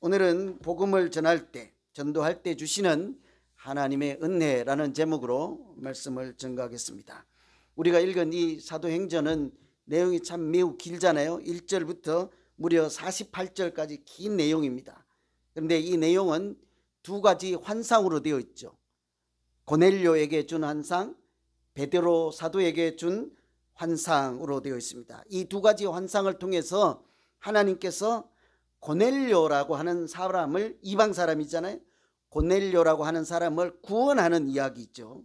오늘은 복음을 전할 때, 전도할 때 주시는 하나님의 은혜라는 제목으로 말씀을 전가하겠습니다. 우리가 읽은 이 사도행전은 내용이 참 매우 길잖아요. 1절부터 무려 48절까지 긴 내용입니다. 그런데 이 내용은 두 가지 환상으로 되어 있죠. 고넬료에게 준 환상, 베드로 사도에게 준 환상으로 되어 있습니다. 이 두 가지 환상을 통해서 하나님께서 고넬료라고 하는 사람을, 이방 사람이잖아요. 고넬료라고 하는 사람을 구원하는 이야기죠.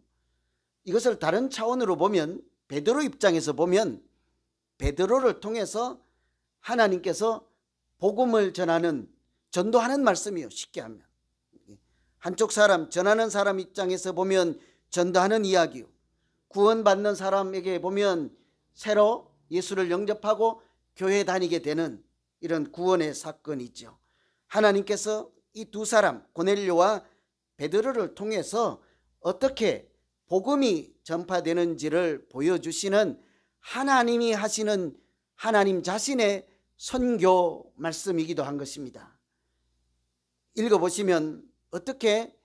이것을 다른 차원으로 보면, 베드로 입장에서 보면 베드로를 통해서 하나님께서 복음을 전하는, 전도하는 말씀이요. 쉽게 하면 한쪽 사람, 전하는 사람 입장에서 보면 전도하는 이야기요. 구원받는 사람에게 보면 새로 예수를 영접하고 교회 다니게 되는 이런 구원의 사건이죠. 하나님께서 이 두 사람, 고넬료와 베드로를 통해서 어떻게 복음이 전파되는지를 보여주시는, 하나님이 하시는 하나님 자신의 선교 말씀이기도 한 것입니다. 읽어보시면 어떻게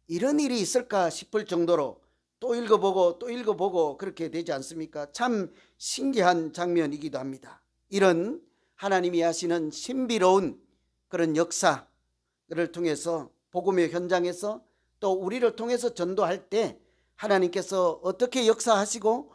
이런 일이 있을까 싶을 정도로 또 읽어보고 또 읽어보고 그렇게 되지 않습니까? 참 신기한 장면이기도 합니다. 이런 하나님이 하시는 신비로운 그런 역사를 통해서, 복음의 현장에서 또 우리를 통해서 전도할 때 하나님께서 어떻게 역사하시고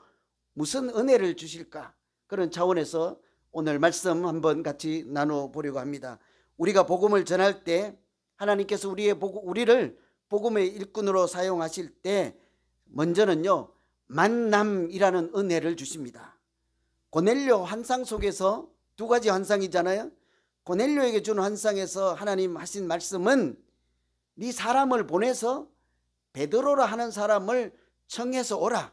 무슨 은혜를 주실까, 그런 차원에서 오늘 말씀 한번 같이 나눠보려고 합니다. 우리가 복음을 전할 때 하나님께서 우리를 복음의 일꾼으로 사용하실 때 먼저는요, 만남이라는 은혜를 주십니다. 고넬료 환상 속에서 두 가지 환상이잖아요. 고넬료에게 준 환상에서 하나님 하신 말씀은 네 사람을 보내서, 베드로라 하는 사람을 청해서 오라.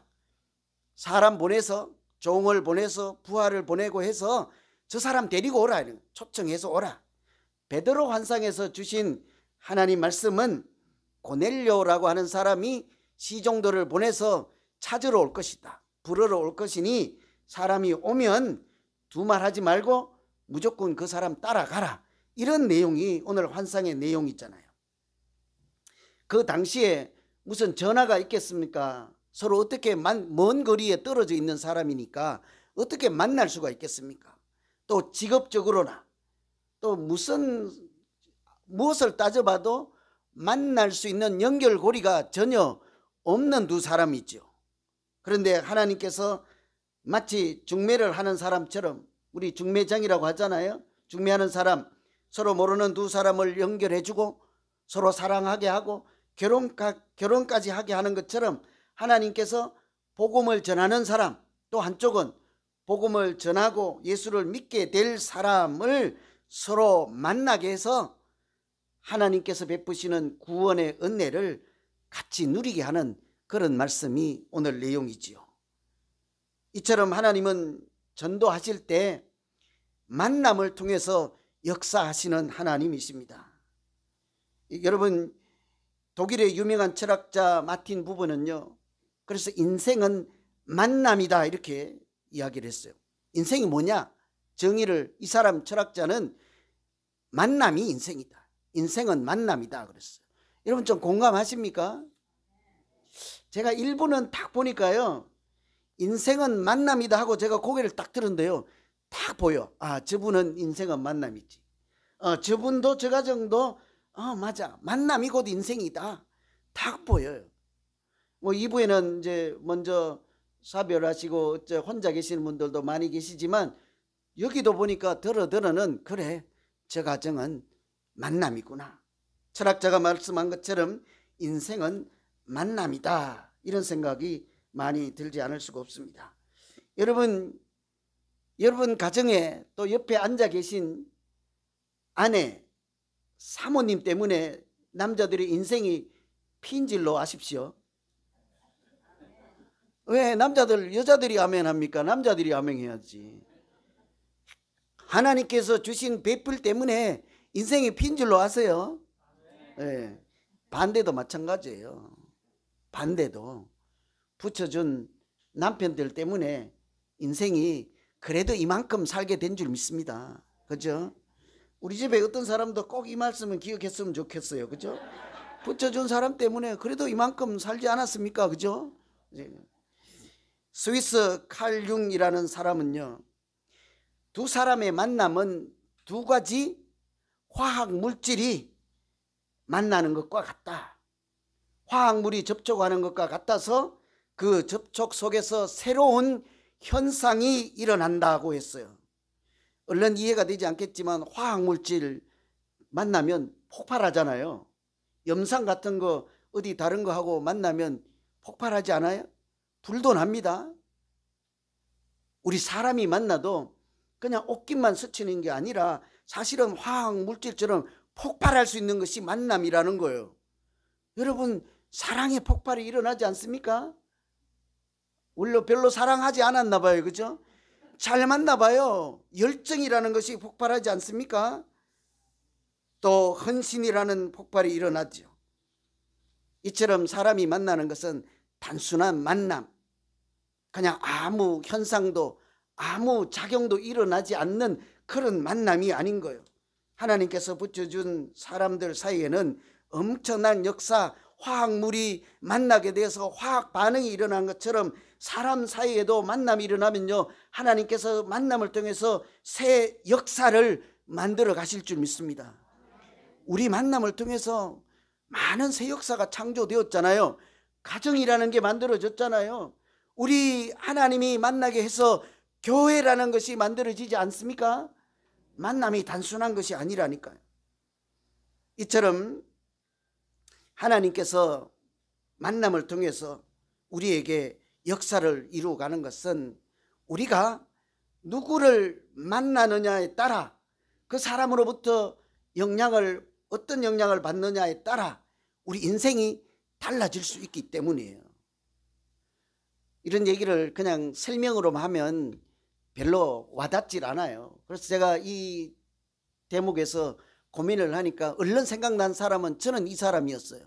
사람 보내서, 종을 보내서, 부하를 보내고 해서 저 사람 데리고 오라. 초청해서 오라. 베드로 환상에서 주신 하나님 말씀은 고넬료라고 하는 사람이 시종들을 보내서 찾으러 올 것이다, 부르러 올 것이니 사람이 오면 두말하지 말고 무조건 그 사람 따라가라. 이런 내용이 오늘 환상의 내용이 있잖아요. 그 당시에 무슨 전화가 있겠습니까? 서로 어떻게 먼 거리에 떨어져 있는 사람이니까 어떻게 만날 수가 있겠습니까? 또 직업적으로나 또 무엇을 따져봐도 만날 수 있는 연결고리가 전혀 없는 두 사람이죠. 그런데 하나님께서 마치 중매를 하는 사람처럼, 우리 중매장이라고 하잖아요. 중매하는 사람, 서로 모르는 두 사람을 연결해주고 서로 사랑하게 하고 결혼까지 하게 하는 것처럼 하나님께서 복음을 전하는 사람, 또 한쪽은 복음을 전하고 예수를 믿게 될 사람을 서로 만나게 해서 하나님께서 베푸시는 구원의 은혜를 같이 누리게 하는 그런 말씀이 오늘 내용이지요. 이처럼 하나님은 전도하실 때 만남을 통해서 역사하시는 하나님이십니다. 여러분, 독일의 유명한 철학자 마틴 부버는요, 그래서 인생은 만남이다 이렇게 이야기를 했어요. 인생이 뭐냐? 정의를, 이 사람 철학자는 만남이 인생이다, 인생은 만남이다 그랬어요. 여러분 좀 공감하십니까? 제가 일부는 딱 보니까요, 인생은 만남이다 하고 제가 고개를 딱 들었는데요, 딱 보여. 아, 저분은 인생은 만남이지. 저분도 저 가정도 맞아, 만남이 곧 인생이다. 딱 보여요. 뭐 2부에는 이제 먼저 사별하시고 혼자 계시는 분들도 많이 계시지만 여기도 보니까 더러는 그래, 저 가정은 만남이구나. 철학자가 말씀한 것처럼 인생은 만남이다, 이런 생각이 많이 들지 않을 수가 없습니다. 여러분 가정에 또 옆에 앉아 계신 아내, 사모님 때문에 남자들의 인생이 핀질로 아십시오. 왜 여자들이 아멘합니까? 남자들이 아멘해야지. 하나님께서 주신 베풀 때문에 인생이 핀질로 아세요? 네. 반대도 마찬가지예요. 반대도 붙여준 남편들 때문에 인생이 그래도 이만큼 살게 된 줄 믿습니다. 그죠? 우리 집에 어떤 사람도 꼭 이 말씀은 기억했으면 좋겠어요. 그죠? 붙여준 사람 때문에 그래도 이만큼 살지 않았습니까? 그죠? 스위스 칼 융이라는 사람은요, 두 사람의 만남은 두 가지 화학 물질이 만나는 것과 같다. 화학물이 접촉하는 것과 같아서 그 접촉 속에서 새로운 현상이 일어난다고 했어요. 얼른 이해가 되지 않겠지만 화학물질 만나면 폭발하잖아요. 염산 같은 거 어디 다른 거 하고 만나면 폭발하지 않아요? 불도 납니다. 우리 사람이 만나도 그냥 옷깃만 스치는 게 아니라 사실은 화학물질처럼 폭발할 수 있는 것이 만남이라는 거예요. 여러분, 사랑의 폭발이 일어나지 않습니까? 원래 별로 사랑하지 않았나 봐요. 그죠? 잘 만나 봐요. 열정이라는 것이 폭발하지 않습니까? 또 헌신이라는 폭발이 일어나죠. 이처럼 사람이 만나는 것은 단순한 만남, 그냥 아무 현상도 아무 작용도 일어나지 않는 그런 만남이 아닌 거예요. 하나님께서 붙여준 사람들 사이에는 엄청난 역사, 화학물이 만나게 돼서 화학 반응이 일어난 것처럼 사람 사이에도 만남이 일어나면요, 하나님께서 만남을 통해서 새 역사를 만들어 가실 줄 믿습니다. 우리 만남을 통해서 많은 새 역사가 창조되었잖아요. 가정이라는 게 만들어졌잖아요. 우리 하나님이 만나게 해서 교회라는 것이 만들어지지 않습니까? 만남이 단순한 것이 아니라니까요. 이처럼 하나님께서 만남을 통해서 우리에게 역사를 이루어가는 것은 우리가 누구를 만나느냐에 따라 그 사람으로부터 어떤 영향을 받느냐에 따라 우리 인생이 달라질 수 있기 때문이에요. 이런 얘기를 그냥 설명으로만 하면 별로 와닿질 않아요. 그래서 제가 이 대목에서 고민을 하니까 얼른 생각난 사람은 저는 이 사람이었어요.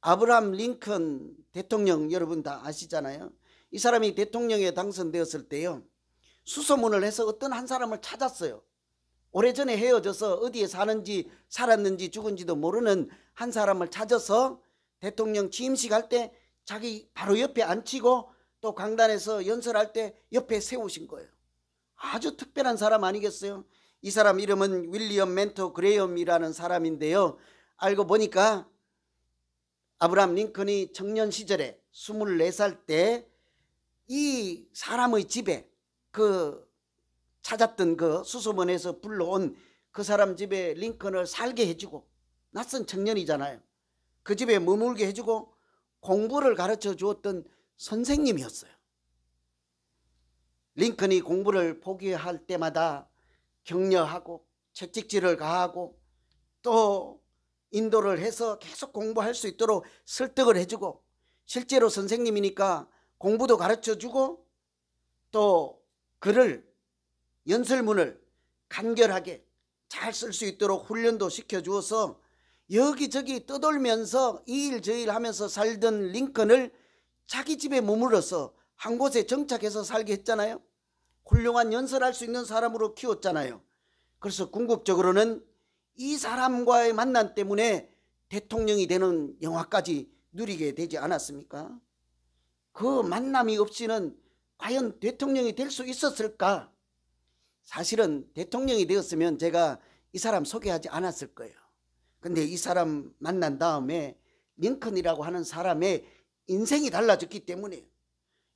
아브라함 링컨 대통령, 여러분 다 아시잖아요. 이 사람이 대통령에 당선되었을 때요, 수소문을 해서 어떤 한 사람을 찾았어요. 오래전에 헤어져서 어디에 사는지 살았는지 죽은지도 모르는 한 사람을 찾아서 대통령 취임식 할 때 자기 바로 옆에 앉히고 또 강단에서 연설할 때 옆에 세우신 거예요. 아주 특별한 사람 아니겠어요? 이 사람 이름은 윌리엄 멘토 그레엄이라는 사람인데요, 알고 보니까 아브라함 링컨이 청년 시절에 24살 때 이 사람의 집에 찾았던 그 수소문에서 불러온 그 사람 집에 링컨을 살게 해주고, 낯선 청년이잖아요. 그 집에 머물게 해주고 공부를 가르쳐 주었던 선생님이었어요. 링컨이 공부를 포기할 때마다 격려하고 채찍질을 가하고 또 인도를 해서 계속 공부할 수 있도록 설득을 해주고, 실제로 선생님이니까 공부도 가르쳐주고 또 글을, 연설문을 간결하게 잘 쓸 수 있도록 훈련도 시켜주어서 여기저기 떠돌면서 이 일 저 일 하면서 살던 링컨을 자기 집에 머물러서 한 곳에 정착해서 살게 했잖아요. 훌륭한 연설할 수 있는 사람으로 키웠잖아요. 그래서 궁극적으로는 이 사람과의 만남 때문에 대통령이 되는 영화까지 누리게 되지 않았습니까? 그 만남이 없이는 과연 대통령이 될 수 있었을까? 사실은 대통령이 되었으면 제가 이 사람 소개하지 않았을 거예요. 근데 이 사람 만난 다음에 링컨이라고 하는 사람의 인생이 달라졌기 때문에,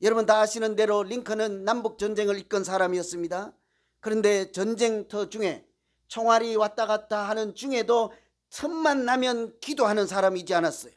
여러분 다 아시는 대로 링컨은 남북전쟁을 이끈 사람이었습니다. 그런데 전쟁터 중에 총알이 왔다 갔다 하는 중에도 틈만 나면 기도하는 사람이지 않았어요.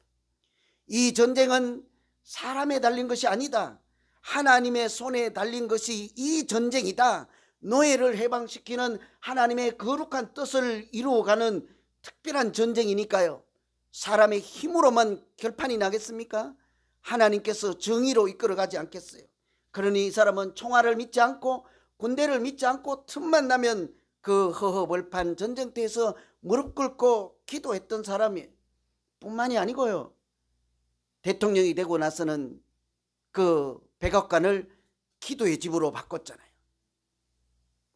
이 전쟁은 사람에 달린 것이 아니다. 하나님의 손에 달린 것이 이 전쟁이다. 노예를 해방시키는 하나님의 거룩한 뜻을 이루어가는 특별한 전쟁이니까요. 사람의 힘으로만 결판이 나겠습니까? 하나님께서 정의로 이끌어가지 않겠어요. 그러니 이 사람은 총알을 믿지 않고 군대를 믿지 않고 틈만 나면 그 허허벌판 전쟁터에서 무릎 꿇고 기도했던 사람이에요. 뿐만이 아니고요, 대통령이 되고 나서는 그 백악관을 기도의 집으로 바꿨잖아요.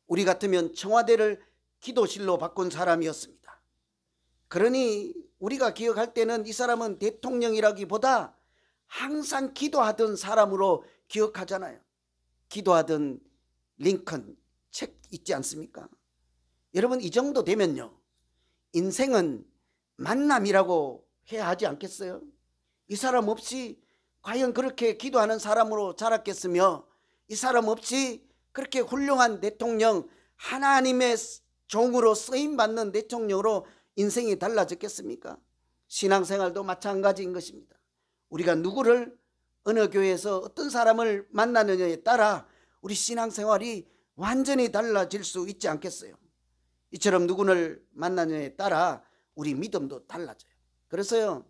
우리 같으면 청와대를 기도실로 바꾼 사람이었습니다. 그러니 우리가 기억할 때는 이 사람은 대통령이라기보다 항상 기도하던 사람으로 기억하잖아요. 기도하던 링컨 책 있지 않습니까? 여러분, 이 정도 되면요, 인생은 만남이라고 해야 하지 않겠어요? 이 사람 없이 과연 그렇게 기도하는 사람으로 자랐겠으며, 이 사람 없이 그렇게 훌륭한 대통령, 하나님의 종으로 쓰임받는 대통령으로 인생이 달라졌겠습니까? 신앙생활도 마찬가지인 것입니다. 우리가 누구를, 어느 교회에서 어떤 사람을 만나느냐에 따라 우리 신앙생활이 완전히 달라질 수 있지 않겠어요? 이처럼 누구를 만나느냐에 따라 우리 믿음도 달라져요. 그래서요,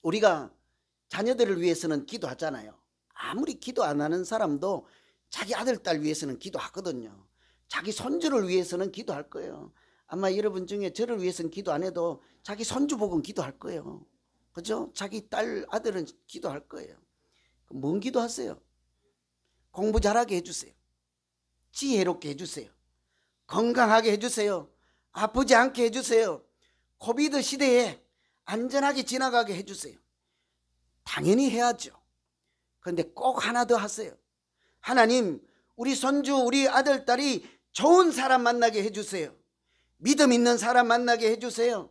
우리가 자녀들을 위해서는 기도하잖아요. 아무리 기도 안 하는 사람도 자기 아들, 딸 위해서는 기도하거든요. 자기 손주를 위해서는 기도할 거예요. 아마 여러분 중에 저를 위해서는 기도 안 해도 자기 손주 복은 기도할 거예요. 그죠? 자기 딸, 아들은 기도할 거예요. 뭔 기도하세요? 공부 잘하게 해주세요. 지혜롭게 해주세요. 건강하게 해주세요. 아프지 않게 해주세요. 코비드 시대에 안전하게 지나가게 해주세요. 당연히 해야죠. 그런데 꼭 하나 더 하세요. 하나님, 우리 손주, 우리 아들, 딸이 좋은 사람 만나게 해주세요. 믿음 있는 사람 만나게 해주세요.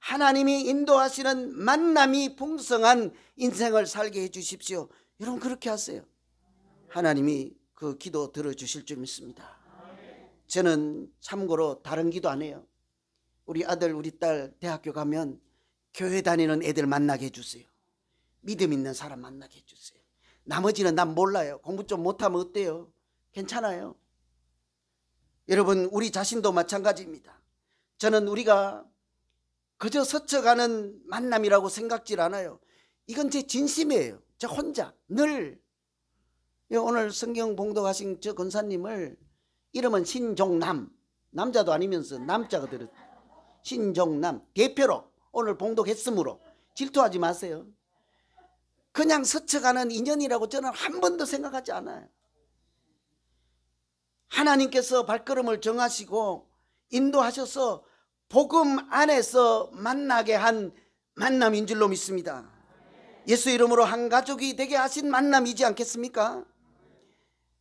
하나님이 인도하시는 만남이 풍성한 인생을 살게 해주십시오. 여러분, 그렇게 하세요. 하나님이 그 기도 들어주실 줄 믿습니다. 저는 참고로 다른 기도 안 해요. 우리 아들, 우리 딸 대학교 가면 교회 다니는 애들 만나게 해주세요. 믿음 있는 사람 만나게 해주세요. 나머지는 난 몰라요. 공부 좀 못하면 어때요? 괜찮아요. 여러분, 우리 자신도 마찬가지입니다. 저는 우리가 그저 스쳐가는 만남이라고 생각질 않아요. 이건 제 진심이에요. 저 혼자 늘. 오늘 성경 봉독하신 저 권사님을 이름은 신종남, 남자도 아니면서 남자가 들었. 신종남 대표로 오늘 봉독했으므로 질투하지 마세요. 그냥 스쳐가는 인연이라고 저는 한 번도 생각하지 않아요. 하나님께서 발걸음을 정하시고 인도하셔서 복음 안에서 만나게 한 만남인 줄로 믿습니다. 예수 이름으로 한 가족이 되게 하신 만남이지 않겠습니까?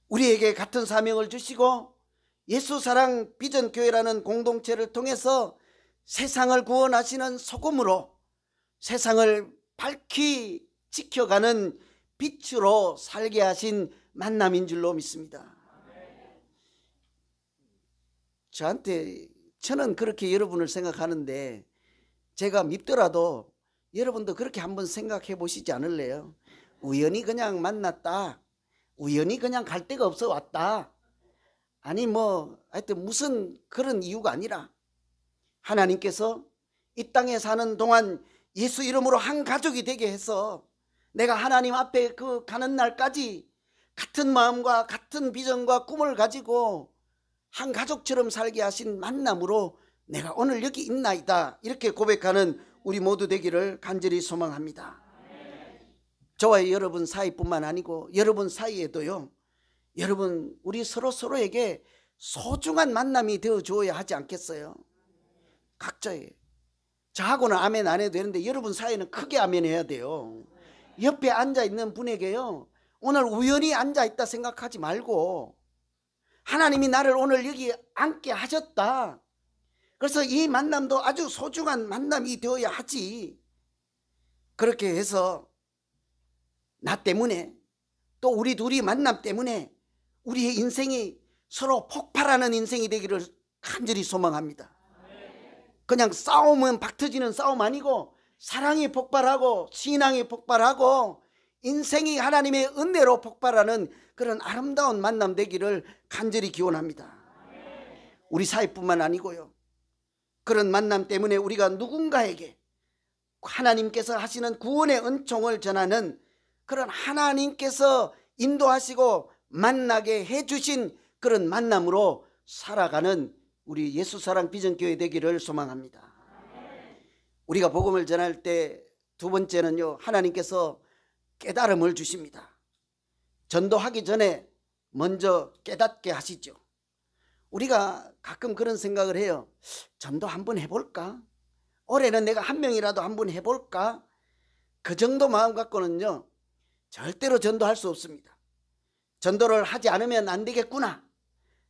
우리에게 같은 사명을 주시고 예수 사랑 비전 교회라는 공동체를 통해서 세상을 구원하시는 소금으로 세상을 밝히 지켜가는 빛으로 살게 하신 만남인 줄로 믿습니다. 저는 그렇게 여러분을 생각하는데, 제가 밉더라도 여러분도 그렇게 한번 생각해 보시지 않을래요? 우연히 그냥 만났다, 우연히 그냥 갈 데가 없어 왔다, 아니 하여튼 무슨 그런 이유가 아니라 하나님께서 이 땅에 사는 동안 예수 이름으로 한 가족이 되게 해서 내가 하나님 앞에 그 가는 날까지 같은 마음과 같은 비전과 꿈을 가지고 한 가족처럼 살게 하신 만남으로 내가 오늘 여기 있나이다, 이렇게 고백하는 우리 모두 되기를 간절히 소망합니다. 저와 여러분 사이뿐만 아니고 여러분 사이에도요, 여러분 우리 서로에게 소중한 만남이 되어줘야 하지 않겠어요? 각자의, 저하고는 아멘 안 해도 되는데 여러분 사이는 크게 아멘 해야 돼요. 옆에 앉아있는 분에게요, 오늘 우연히 앉아있다 생각하지 말고 하나님이 나를 오늘 여기 앉게 하셨다, 그래서 이 만남도 아주 소중한 만남이 되어야 하지. 그렇게 해서 나 때문에 또 우리 둘이 만남 때문에 우리의 인생이 서로 폭발하는 인생이 되기를 간절히 소망합니다. 그냥 싸움은 박터지는 싸움 아니고 사랑이 폭발하고 신앙이 폭발하고 인생이 하나님의 은혜로 폭발하는 그런 아름다운 만남 되기를 간절히 기원합니다. 우리 사이뿐만 아니고요, 그런 만남 때문에 우리가 누군가에게 하나님께서 하시는 구원의 은총을 전하는 그런 하나님께서 인도하시고 만나게 해주신 그런 만남으로 살아가는 우리 예수사랑 비전교회 되기를 소망합니다. 우리가 복음을 전할 때 두 번째는요, 하나님께서 깨달음을 주십니다. 전도하기 전에 먼저 깨닫게 하시죠. 우리가 가끔 그런 생각을 해요. 전도 한번 해볼까? 올해는 내가 한 명이라도 한번 해볼까? 그 정도 마음 갖고는요, 절대로 전도할 수 없습니다. 전도를 하지 않으면 안 되겠구나.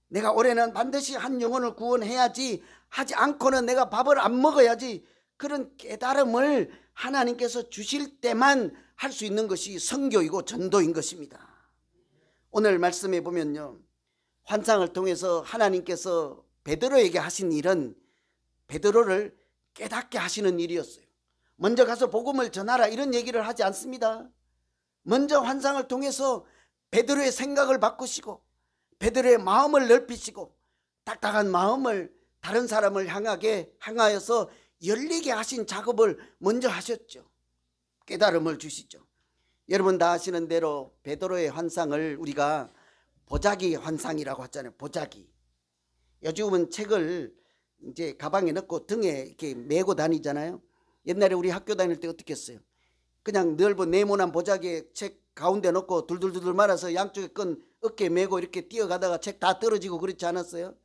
내가 올해는 반드시 한 영혼을 구원해야지, 하지 않고는 내가 밥을 안 먹어야지. 그런 깨달음을 하나님께서 주실 때만 할 수 있는 것이 선교이고 전도인 것입니다. 오늘 말씀에 보면요, 환상을 통해서 하나님께서 베드로에게 하신 일은 베드로를 깨닫게 하시는 일이었어요. 먼저 가서 복음을 전하라 이런 얘기를 하지 않습니다. 먼저 환상을 통해서 베드로의 생각을 바꾸시고 베드로의 마음을 넓히시고 딱딱한 마음을 다른 사람을 향하여서 열리게 하신 작업을 먼저 하셨죠. 깨달음을 주시죠. 여러분 다 아시는 대로 베드로의 환상을 우리가 보자기 환상이라고 하잖아요. 보자기. 요즘은 책을 이제 가방에 넣고 등에 이렇게 메고 다니잖아요. 옛날에 우리 학교 다닐 때 어떻게 했어요? 그냥 넓은 네모난 보자기에 책 가운데 넣고 둘둘둘 말아서 양쪽에 끈 어깨에 메고 이렇게 뛰어가다가 책 다 떨어지고 그렇지 않았어요?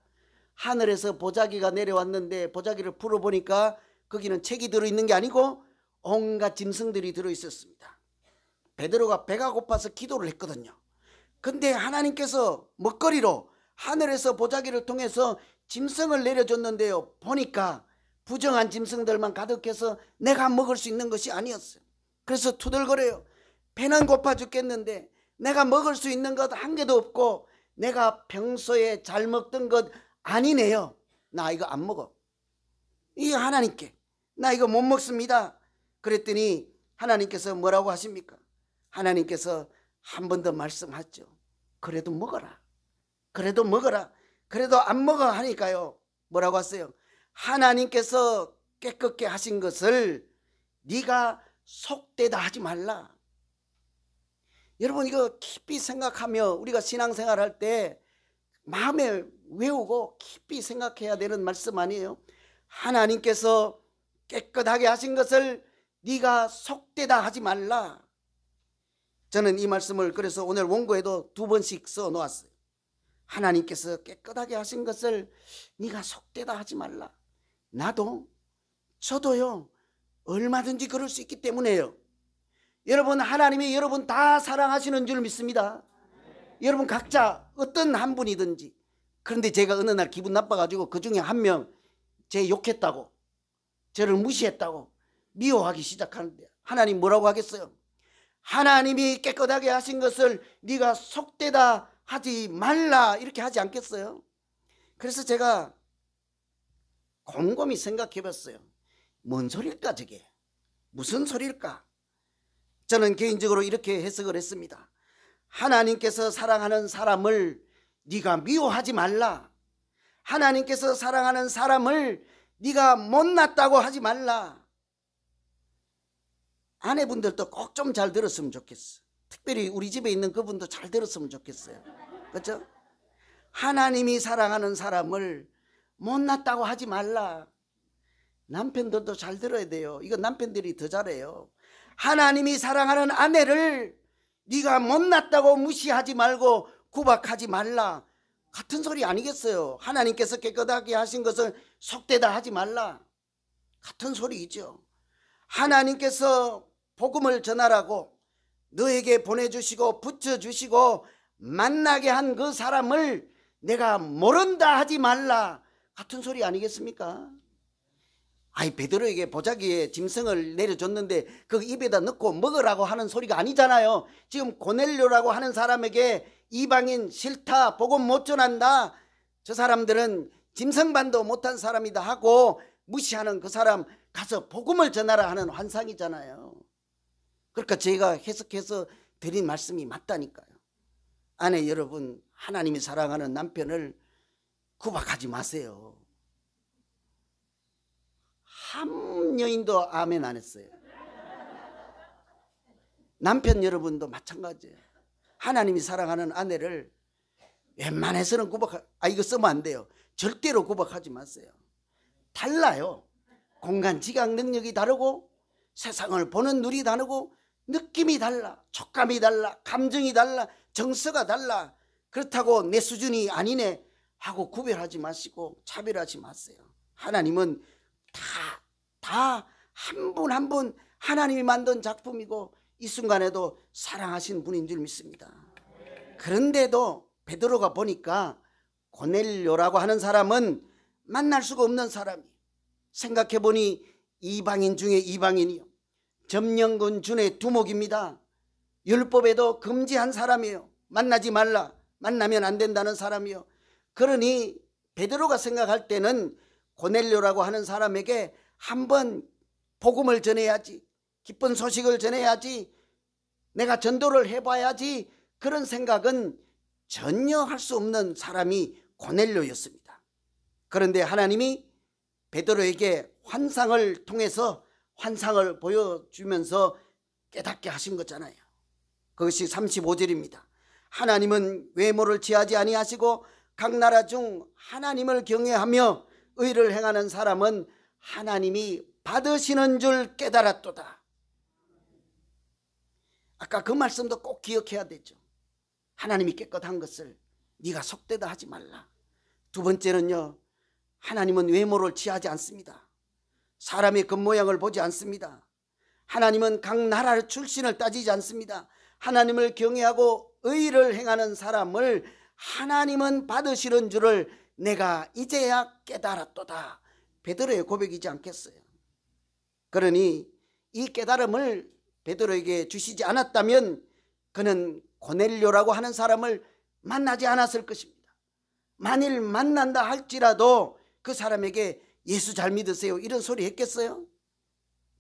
하늘에서 보자기가 내려왔는데 보자기를 풀어보니까 거기는 책이 들어있는 게 아니고 온갖 짐승들이 들어있었습니다. 베드로가 배가 고파서 기도를 했거든요. 근데 하나님께서 먹거리로 하늘에서 보자기를 통해서 짐승을 내려줬는데요, 보니까 부정한 짐승들만 가득해서 내가 먹을 수 있는 것이 아니었어요. 그래서 투덜거려요. 배는 고파 죽겠는데 내가 먹을 수 있는 것 한 개도 없고 내가 평소에 잘 먹던 것 아니네요. 나 이거 안 먹어. 이거 하나님께 나 이거 못 먹습니다. 그랬더니 하나님께서 뭐라고 하십니까? 하나님께서 한 번 더 말씀하죠. 그래도 먹어라. 그래도 먹어라. 그래도 안 먹어 하니까요, 뭐라고 하세요? 하나님께서 깨끗게 하신 것을 네가 속되다 하지 말라. 여러분 이거 깊이 생각하며 우리가 신앙생활 할 때 마음에 외우고 깊이 생각해야 되는 말씀 아니에요? 하나님께서 깨끗하게 하신 것을 네가 속되다 하지 말라. 저는 이 말씀을 그래서 오늘 원고에도 2번씩 써 놓았어요. 하나님께서 깨끗하게 하신 것을 네가 속되다 하지 말라. 나도 저도요 얼마든지 그럴 수 있기 때문에요. 여러분 하나님이 여러분 다 사랑하시는 줄 믿습니다. 여러분 각자 어떤 한 분이든지. 그런데 제가 어느 날 기분 나빠가지고 그 중에 한 명 제 욕했다고, 저를 무시했다고 미워하기 시작하는데 하나님 뭐라고 하겠어요? 하나님이 깨끗하게 하신 것을 네가 속되다 하지 말라 이렇게 하지 않겠어요? 그래서 제가 곰곰이 생각해 봤어요. 뭔 소리일까 저게? 무슨 소리일까? 저는 개인적으로 이렇게 해석을 했습니다. 하나님께서 사랑하는 사람을 네가 미워하지 말라. 하나님께서 사랑하는 사람을 네가 못났다고 하지 말라. 아내분들도 꼭 좀 잘 들었으면 좋겠어. 특별히 우리 집에 있는 그분도 잘 들었으면 좋겠어요. 그렇죠? 하나님이 사랑하는 사람을 못났다고 하지 말라. 남편들도 잘 들어야 돼요. 이거 남편들이 더 잘해요. 하나님이 사랑하는 아내를 네가 못났다고 무시하지 말고 구박하지 말라. 같은 소리 아니겠어요? 하나님께서 깨끗하게 하신 것을 속되다 하지 말라. 같은 소리이죠. 하나님께서 복음을 전하라고 너에게 보내주시고 붙여주시고 만나게 한 그 사람을 내가 모른다 하지 말라. 같은 소리 아니겠습니까? 아이 베드로에게 보자기에 짐승을 내려줬는데 그 입에다 넣고 먹으라고 하는 소리가 아니잖아요. 지금 고넬료라고 하는 사람에게 이방인 싫다, 복음 못 전한다, 저 사람들은 짐승반도 못한 사람이다 하고 무시하는 그 사람 가서 복음을 전하라 하는 환상이잖아요. 그러니까 제가 해석해서 드린 말씀이 맞다니까요. 아내 여러분, 하나님이 사랑하는 남편을 구박하지 마세요. 한 여인도 아멘 안 했어요. 남편 여러분도 마찬가지예요. 하나님이 사랑하는 아내를 웬만해서는 이거 쓰면 안 돼요. 절대로 구박하지 마세요. 달라요. 공간 지각 능력이 다르고 세상을 보는 눈이 다르고 느낌이 달라, 촉감이 달라, 감정이 달라, 정서가 달라. 그렇다고 내 수준이 아니네 하고 구별하지 마시고 차별하지 마세요. 하나님은 다 한 분 한 분 하나님이 만든 작품이고 이 순간에도 사랑하시는 분인 줄 믿습니다. 그런데도 베드로가 보니까 고넬료라고 하는 사람은 만날 수가 없는 사람이에요. 생각해보니 이방인 중에 이방인이요, 점령군 중에 두목입니다. 율법에도 금지한 사람이에요. 만나지 말라, 만나면 안 된다는 사람이요. 그러니 베드로가 생각할 때는 고넬료라고 하는 사람에게 한번 복음을 전해야지, 기쁜 소식을 전해야지, 내가 전도를 해봐야지, 그런 생각은 전혀 할 수 없는 사람이 고넬료였습니다. 그런데 하나님이 베드로에게 환상을 통해서 환상을 보여주면서 깨닫게 하신 거잖아요. 그것이 35절입니다. 하나님은 외모를 취하지 아니하시고 각 나라 중 하나님을 경외하며 의를 행하는 사람은 하나님이 받으시는 줄 깨달았도다. 아까 그 말씀도 꼭 기억해야 되죠. 하나님이 깨끗한 것을 네가 속되다 하지 말라. 두 번째는요, 하나님은 외모를 취하지 않습니다. 사람의 겉모양을 보지 않습니다. 하나님은 각 나라 출신을 따지지 않습니다. 하나님을 경외하고 의를 행하는 사람을 하나님은 받으시는 줄을 내가 이제야 깨달았도다. 베드로의 고백이지 않겠어요? 그러니 이 깨달음을 베드로에게 주시지 않았다면 그는 고넬료라고 하는 사람을 만나지 않았을 것입니다. 만일 만난다 할지라도 그 사람에게 예수 잘 믿으세요 이런 소리 했겠어요?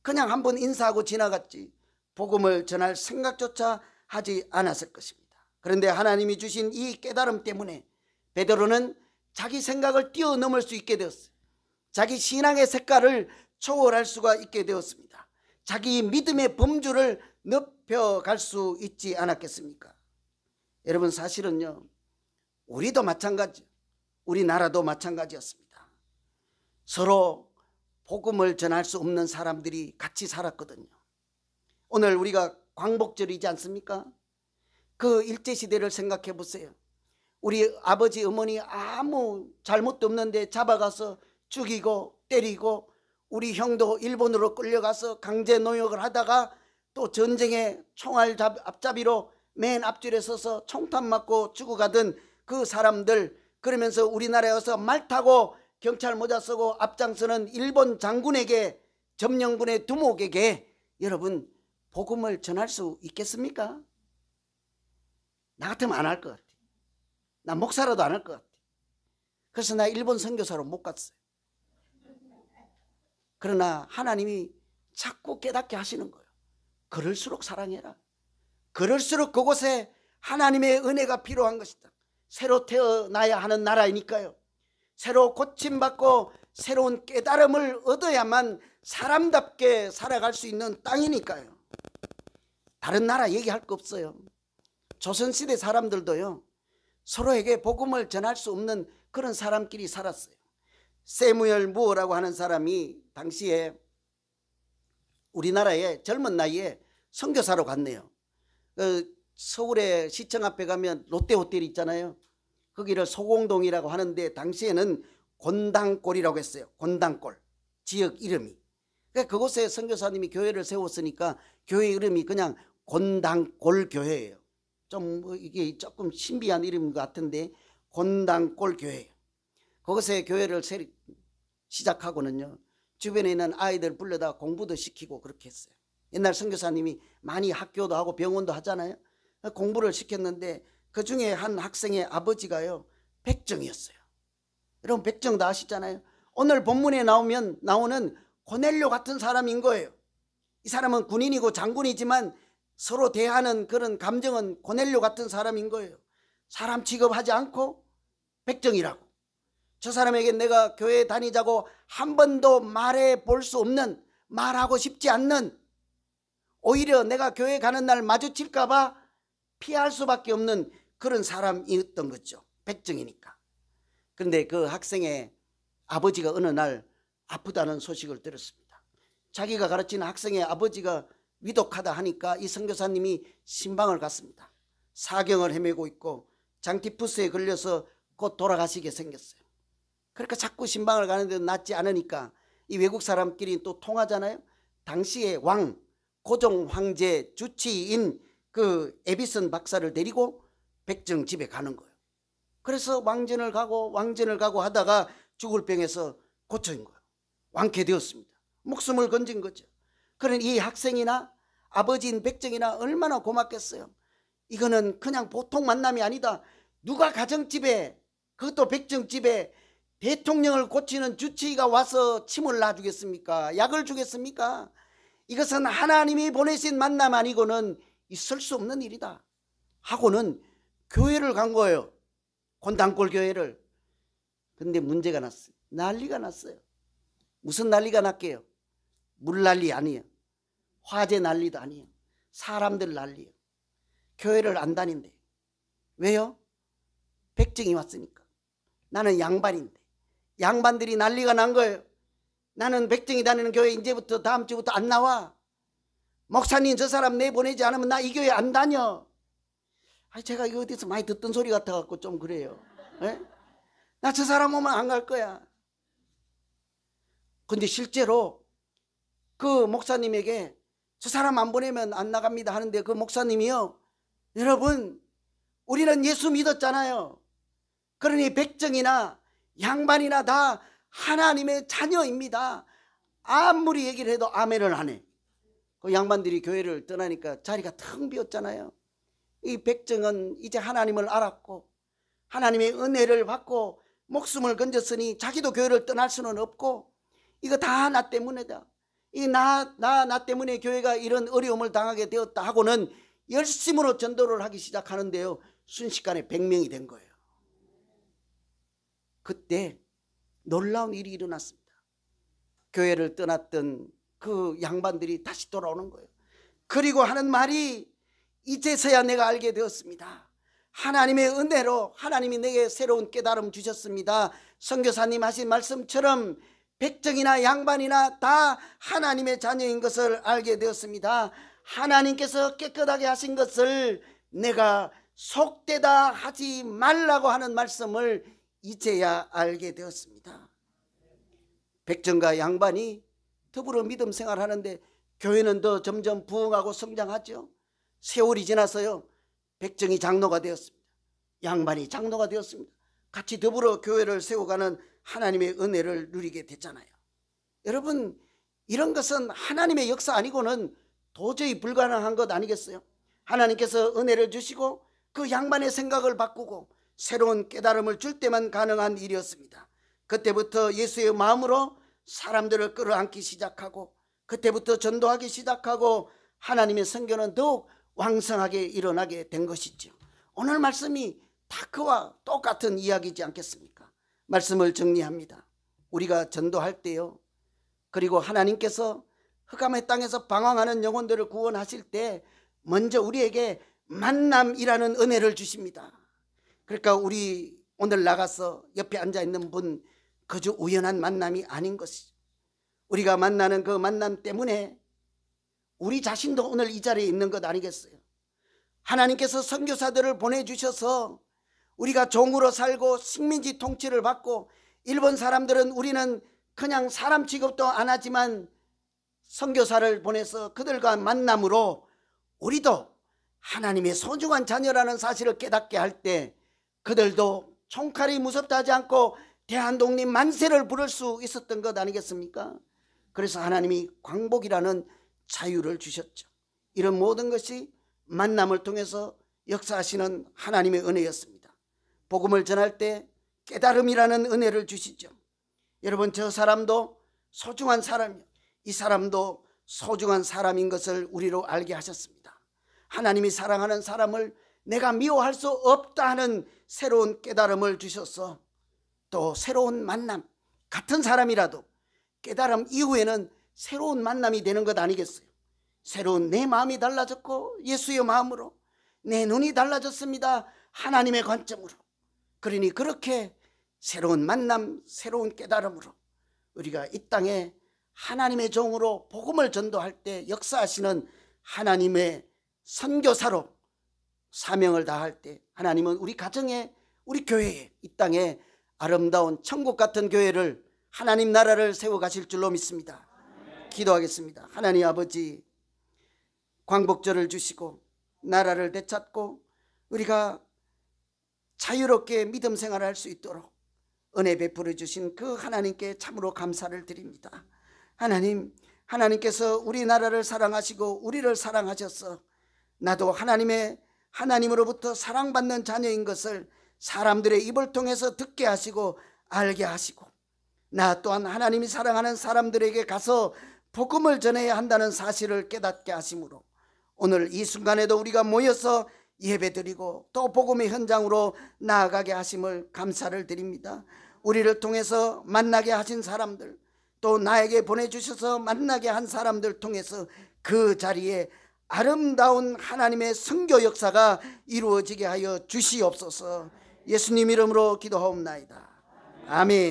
그냥 한번 인사하고 지나갔지 복음을 전할 생각조차 하지 않았을 것입니다. 그런데 하나님이 주신 이 깨달음 때문에 베드로는 자기 생각을 뛰어넘을 수 있게 되었어요. 자기 신앙의 색깔을 초월할 수가 있게 되었습니다. 자기 믿음의 범주를 높여갈 수 있지 않았겠습니까? 여러분, 사실은요, 우리도 마찬가지, 우리나라도 마찬가지였습니다. 서로 복음을 전할 수 없는 사람들이 같이 살았거든요. 오늘 우리가 광복절이지 않습니까? 그 일제시대를 생각해 보세요. 우리 아버지 어머니 아무 잘못도 없는데 잡아가서 죽이고 때리고, 우리 형도 일본으로 끌려가서 강제 노역을 하다가 또 전쟁에 총알 앞잡이로 맨 앞줄에 서서 총탄 맞고 죽어가던 그 사람들, 그러면서 우리나라에 와서 말 타고 경찰 모자 쓰고 앞장서는 일본 장군에게, 점령군의 두목에게 여러분 복음을 전할 수 있겠습니까? 나 같으면 안 할 것 같아. 나 목사라도 안 할 것 같아. 그래서 나 일본 선교사로 못 갔어요. 그러나 하나님이 자꾸 깨닫게 하시는 거예요. 그럴수록 사랑해라. 그럴수록 그곳에 하나님의 은혜가 필요한 것이다. 새로 태어나야 하는 나라이니까요. 새로 고침받고 새로운 깨달음을 얻어야만 사람답게 살아갈 수 있는 땅이니까요. 다른 나라 얘기할 거 없어요. 조선시대 사람들도요, 서로에게 복음을 전할 수 없는 그런 사람끼리 살았어요. 세무엘 무어라고 하는 사람이 당시에 우리나라에 젊은 나이에 선교사로 갔네요. 서울의 시청 앞에 가면 롯데호텔 있잖아요. 거기를 소공동이라고 하는데 당시에는 곤당골이라고 했어요. 곤당골, 지역 이름이. 그곳에 선교사님이 교회를 세웠으니까 교회 이름이 그냥 곤당골 교회예요. 좀 이게 조금 신비한 이름인 것 같은데 곤당골 교회예요. 그곳에 교회를 시작하고는요, 주변에 있는 아이들 불러다 공부도 시키고 그렇게 했어요. 옛날 선교사님이 많이 학교도 하고 병원도 하잖아요. 공부를 시켰는데 그 중에 한 학생의 아버지가요, 백정이었어요. 여러분, 백정 다 아시잖아요. 오늘 본문에 나오는 고넬료 같은 사람인 거예요. 이 사람은 군인이고 장군이지만 서로 대하는 그런 감정은 고넬료 같은 사람인 거예요. 사람 취급하지 않고 백정이라고. 저 사람에게 내가 교회 다니자고 한 번도 말해 볼 수 없는, 말하고 싶지 않는, 오히려 내가 교회 가는 날 마주칠까 봐 피할 수밖에 없는 그런 사람이었던 거죠. 백정이니까. 그런데 그 학생의 아버지가 어느 날 아프다는 소식을 들었습니다. 자기가 가르치는 학생의 아버지가 위독하다 하니까 이 선교사님이 신방을 갔습니다. 사경을 헤매고 있고 장티푸스에 걸려서 곧 돌아가시게 생겼어요. 그러니까 자꾸 신방을 가는데 낫지 않으니까 이 외국 사람끼리 또 통하잖아요. 당시에 왕, 고종 황제 주치인 그 에비슨 박사를 데리고 백정 집에 가는 거예요. 그래서 왕전을 가고 하다가 죽을 병에서 고쳐진 거예요. 완쾌되었습니다. 목숨을 건진 거죠. 그러니 이 학생이나 아버지인 백정이나 얼마나 고맙겠어요. 이거는 그냥 보통 만남이 아니다. 누가 가정집에, 그것도 백정집에 대통령을 고치는 주치의가 와서 침을 놔주겠습니까? 약을 주겠습니까? 이것은 하나님이 보내신 만남 아니고는 있을 수 없는 일이다 하고는 교회를 간 거예요. 곤단골 교회를. 근데 문제가 났어요. 난리가 났어요. 무슨 난리가 났게요? 물난리 아니에요. 화재 난리도 아니에요. 사람들 난리예요. 교회를 안 다닌대. 왜요? 백정이 왔으니까. 나는 양반인데. 양반들이 난리가 난 거예요. 나는 백정이 다니는 교회 이제부터 다음 주부터 안 나와. 목사님 저 사람 내보내지 않으면 나 이 교회 안 다녀. 제가 이거 어디서 많이 듣던 소리 같아갖고 좀 그래요. 나 저 사람 오면 안 갈 거야. 근데 실제로 그 목사님에게 저 사람 안 보내면 안 나갑니다 하는데 그 목사님이요, 여러분 우리는 예수 믿었잖아요. 그러니 백정이나 양반이나 다 하나님의 자녀입니다. 아무리 얘기를 해도 아멘을 안 해. 그 양반들이 교회를 떠나니까 자리가 텅 비었잖아요. 이 백정은 이제 하나님을 알았고 하나님의 은혜를 받고 목숨을 건졌으니 자기도 교회를 떠날 수는 없고 이거 다 나 때문이다. 나 때문에 교회가 이런 어려움을 당하게 되었다 하고는 열심으로 전도를 하기 시작하는데요. 순식간에 100명이 된 거예요. 그때 놀라운 일이 일어났습니다. 교회를 떠났던 그 양반들이 다시 돌아오는 거예요. 그리고 하는 말이 이제서야 내가 알게 되었습니다. 하나님의 은혜로 하나님이 내게 새로운 깨달음 주셨습니다. 선교사님 하신 말씀처럼 백정이나 양반이나 다 하나님의 자녀인 것을 알게 되었습니다. 하나님께서 깨끗하게 하신 것을 내가 속되다 하지 말라고 하는 말씀을 이제야 알게 되었습니다. 백정과 양반이 더불어 믿음 생활하는데 교회는 더 점점 부흥하고 성장하죠. 세월이 지나서요, 백정이 장로가 되었습니다. 양반이 장로가 되었습니다. 같이 더불어 교회를 세워가는 하나님의 은혜를 누리게 됐잖아요. 여러분, 이런 것은 하나님의 역사 아니고는 도저히 불가능한 것 아니겠어요? 하나님께서 은혜를 주시고 그 양반의 생각을 바꾸고 새로운 깨달음을 줄 때만 가능한 일이었습니다. 그때부터 예수의 마음으로 사람들을 끌어안기 시작하고 그때부터 전도하기 시작하고 하나님의 선교는 더욱 왕성하게 일어나게 된 것이죠. 오늘 말씀이 다 그와 똑같은 이야기이지 않겠습니까? 말씀을 정리합니다. 우리가 전도할 때요, 그리고 하나님께서 흑암의 땅에서 방황하는 영혼들을 구원하실 때 먼저 우리에게 만남이라는 은혜를 주십니다. 그러니까 우리 오늘 나가서 옆에 앉아있는 분 그저 우연한 만남이 아닌 것이죠. 우리가 만나는 그 만남 때문에 우리 자신도 오늘 이 자리에 있는 것 아니겠어요? 하나님께서 선교사들을 보내주셔서 우리가 종으로 살고 식민지 통치를 받고 일본 사람들은 우리는 그냥 사람 취급도 안 하지만 선교사를 보내서 그들과 만남으로 우리도 하나님의 소중한 자녀라는 사실을 깨닫게 할 때 그들도 총칼이 무섭다 하지 않고 대한독립 만세를 부를 수 있었던 것 아니겠습니까? 그래서 하나님이 광복이라는 자유를 주셨죠. 이런 모든 것이 만남을 통해서 역사하시는 하나님의 은혜였습니다. 복음을 전할 때 깨달음이라는 은혜를 주시죠. 여러분, 저 사람도 소중한 사람이요, 이 사람도 소중한 사람인 것을 우리로 알게 하셨습니다. 하나님이 사랑하는 사람을 내가 미워할 수 없다 하는 새로운 깨달음을 주셔서 또 새로운 만남, 같은 사람이라도 깨달음 이후에는 새로운 만남이 되는 것 아니겠어요? 새로운 내 마음이 달라졌고 예수의 마음으로 내 눈이 달라졌습니다. 하나님의 관점으로. 그러니 그렇게 새로운 만남, 새로운 깨달음으로 우리가 이 땅에 하나님의 종으로 복음을 전도할 때 역사하시는 하나님의 선교사로 사명을 다할 때 하나님은 우리 가정에 우리 교회에, 이 땅에 아름다운 천국 같은 교회를, 하나님 나라를 세워가실 줄로 믿습니다. 기도하겠습니다. 하나님 아버지, 광복절을 주시고 나라를 되찾고 우리가 자유롭게 믿음 생활을 할 수 있도록 은혜 베풀어 주신 그 하나님께 참으로 감사를 드립니다. 하나님, 하나님께서 우리나라를 사랑하시고 우리를 사랑하셔서 나도 하나님으로부터 사랑받는 자녀인 것을 사람들의 입을 통해서 듣게 하시고 알게 하시고, 나 또한 하나님이 사랑하는 사람들에게 가서 복음을 전해야 한다는 사실을 깨닫게 하심으로 오늘 이 순간에도 우리가 모여서 예배드리고 또 복음의 현장으로 나아가게 하심을 감사를 드립니다. 우리를 통해서 만나게 하신 사람들, 또 나에게 보내주셔서 만나게 한 사람들 통해서 그 자리에 아름다운 하나님의 선교 역사가 이루어지게 하여 주시옵소서. 예수님 이름으로 기도하옵나이다. 아멘.